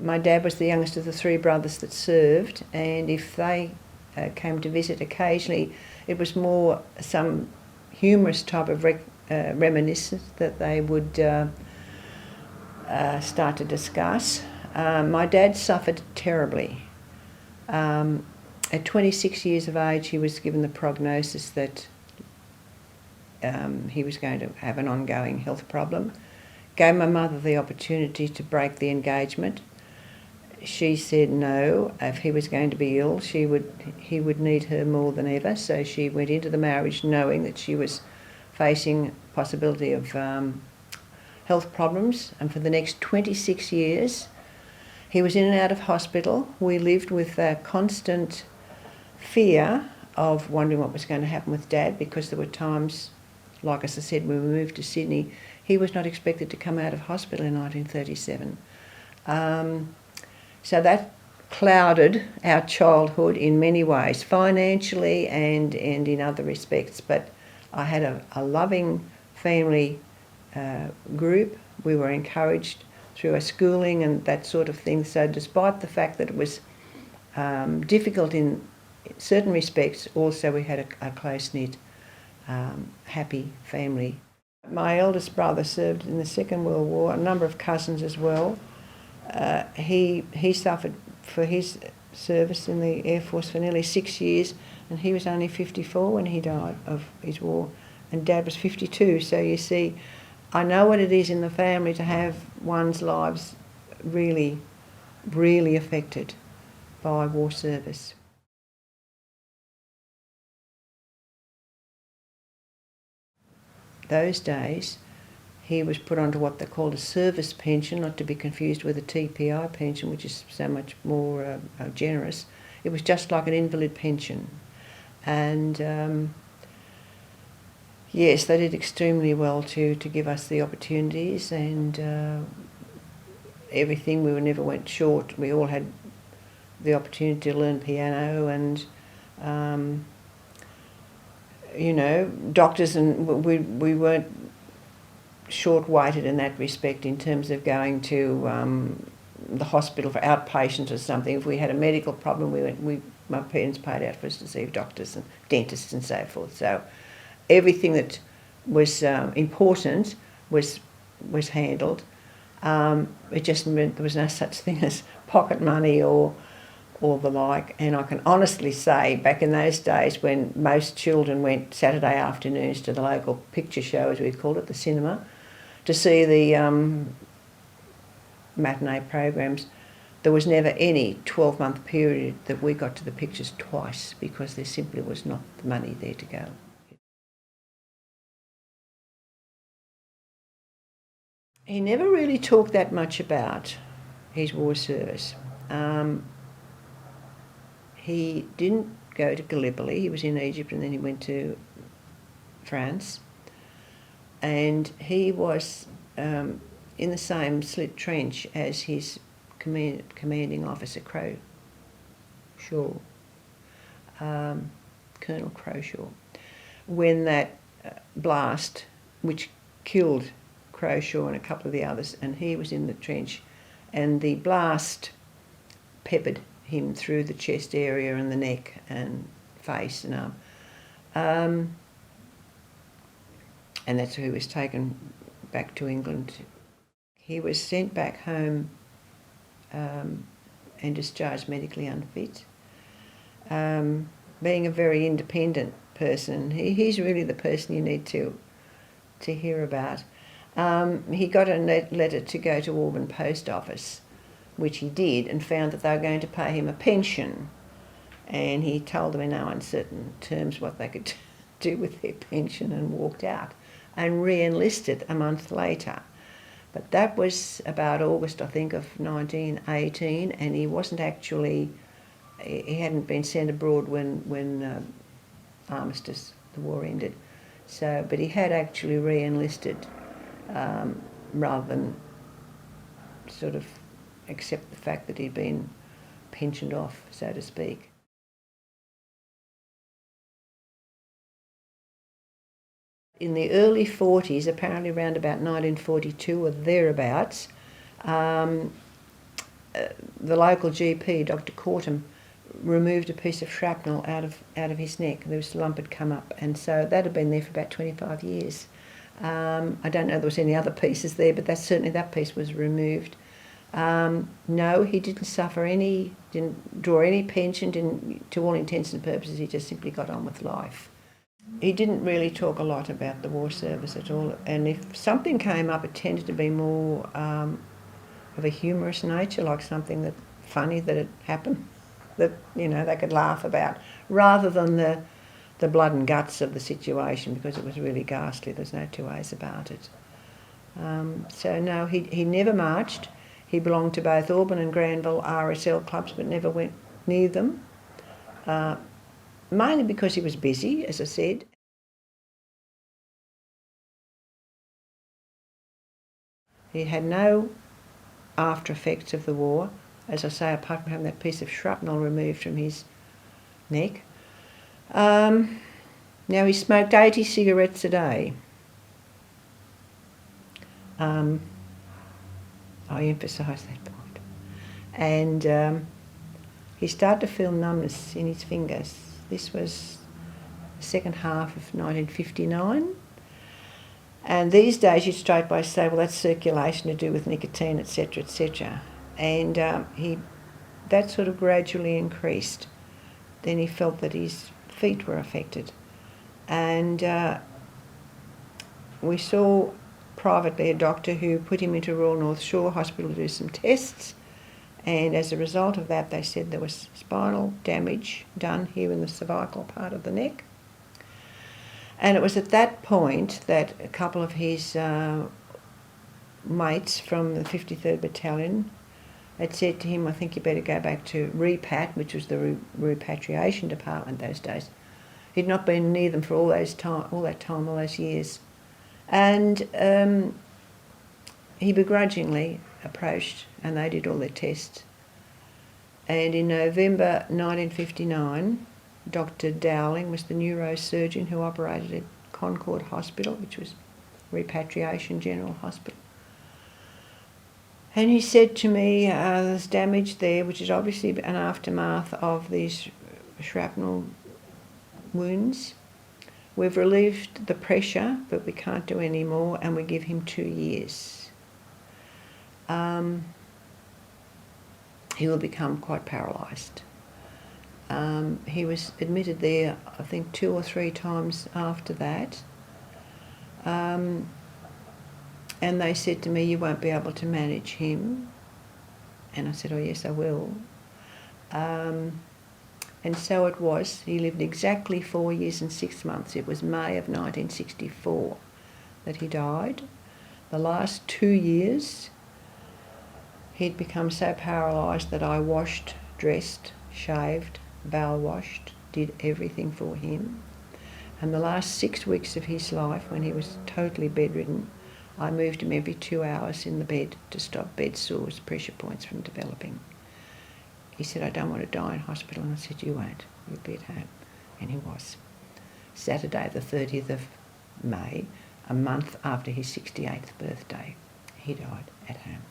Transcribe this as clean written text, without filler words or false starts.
my dad was the youngest of the three brothers that served, and if they came to visit occasionally, it was more some humorous type of reminiscence that they would start to discuss. My dad suffered terribly. At 26 years of age, he was given the prognosis that he was going to have an ongoing health problem. Gave my mother the opportunity to break the engagement. She said no, if he was going to be ill, he would need her more than ever, so she went into the marriage knowing that she was facing possibility of health problems, and for the next 26 years he was in and out of hospital. We lived with a constant fear of wondering what was going to happen with Dad, because there were times, like as I said, when we moved to Sydney, he was not expected to come out of hospital in 1937. So that clouded our childhood in many ways, financially and in other respects. But I had a loving family group. We were encouraged through our schooling and that sort of thing. So despite the fact that it was difficult in certain respects, also we had a close-knit, happy family. My eldest brother served in the Second World War, a number of cousins as well. He suffered for his service in the Air Force for nearly 6 years, and he was only 54 when he died of his war, and Dad was 52. So you see, I know what it is in the family to have one's lives really, really affected by war service. Those days, he was put onto what they called a service pension, not to be confused with a TPI pension, which is so much more generous. It was just like an invalid pension. And yes, they did extremely well to give us the opportunities and everything. We never went short. We all had the opportunity to learn piano and you know, doctors, and we weren't short-weighted in that respect in terms of going to the hospital for outpatients or something. If we had a medical problem, my parents paid out for us to see doctors and dentists and so forth. So everything that was important was handled. It just meant there was no such thing as pocket money or the like. And I can honestly say, back in those days when most children went Saturday afternoons to the local picture show, as we called it, the cinema, to see the matinee programs, there was never any 12-month period that we got to the pictures twice, because there simply was not the money there to go. He never really talked that much about his war service. He didn't go to Gallipoli. He was in Egypt and then he went to France. And he was in the same slit trench as his commanding officer, Croshaw, Colonel Croshaw, when that blast, which killed Croshaw and a couple of the others, and he was in the trench, and the blast peppered him through the chest area and the neck and face and arm. And that's who he was taken back to England. He was sent back home and discharged medically unfit. Being a very independent person, he's really the person you need to hear about. He got a letter to go to Auburn Post Office, which he did, and found that they were going to pay him a pension. And he told them in no uncertain terms what they could do with their pension and walked out and re-enlisted a month later. But that was about August, I think, of 1918, and he wasn't actually, he hadn't been sent abroad when armistice, the war ended. So, but he had actually re-enlisted rather than sort of accept the fact that he'd been pensioned off, so to speak. In the early 40s, apparently around about 1942 or thereabouts, the local GP, Dr. Cortum, removed a piece of shrapnel out of his neck. There was a lump had come up, and so that had been there for about 25 years. I don't know if there was any other pieces there, but certainly that piece was removed. No, he didn't suffer any, didn't draw any pension, to all intents and purposes, he just simply got on with life. He didn't really talk a lot about the war service at all, and if something came up, it tended to be more of a humorous nature, like something that funny that had happened, that they could laugh about, rather than the blood and guts of the situation, because it was really ghastly. There's no two ways about it. So no, he never marched. He belonged to both Auburn and Granville RSL clubs, but never went near them, mainly because he was busy, as I said. He had no after effects of the war, as I say, apart from having that piece of shrapnel removed from his neck. Now, he smoked 80 cigarettes a day. I emphasise that point. And he started to feel numbness in his fingers. This was the second half of 1959. And these days you'd straight away say, well, that's circulation to do with nicotine, etc., etc. And that sort of gradually increased. Then he felt that his feet were affected. And we saw privately a doctor who put him into Royal North Shore Hospital to do some tests. And as a result of that, they said there was spinal damage done here in the cervical part of the neck. And it was at that point that a couple of his mates from the 53rd Battalion had said to him, I think you better go back to REPAT, which was the repatriation department those days. He'd not been near them for all those years. And he begrudgingly approached, and they did all their tests. And in November 1959, Dr. Dowling was the neurosurgeon who operated at Concord Hospital, which was Repatriation General Hospital. And he said to me, there's damage there, which is obviously an aftermath of these shrapnel wounds. We've relieved the pressure, but we can't do any more, and we give him 2 years. He will become quite paralysed. He was admitted there, I think, 2 or 3 times after that. And they said to me, you won't be able to manage him. And I said, oh yes, I will. And so it was. He lived exactly 4 years and 6 months. It was May of 1964 that he died. The last 2 years, he'd become so paralysed that I washed, dressed, shaved, bowel washed, did everything for him. And the last 6 weeks of his life, when he was totally bedridden, I moved him every 2 hours in the bed to stop bed sores, pressure points from developing. He said, I don't want to die in hospital. And I said, you won't. You'll be at home. And he was. Saturday, the 30th of May, a month after his 68th birthday, he died at home.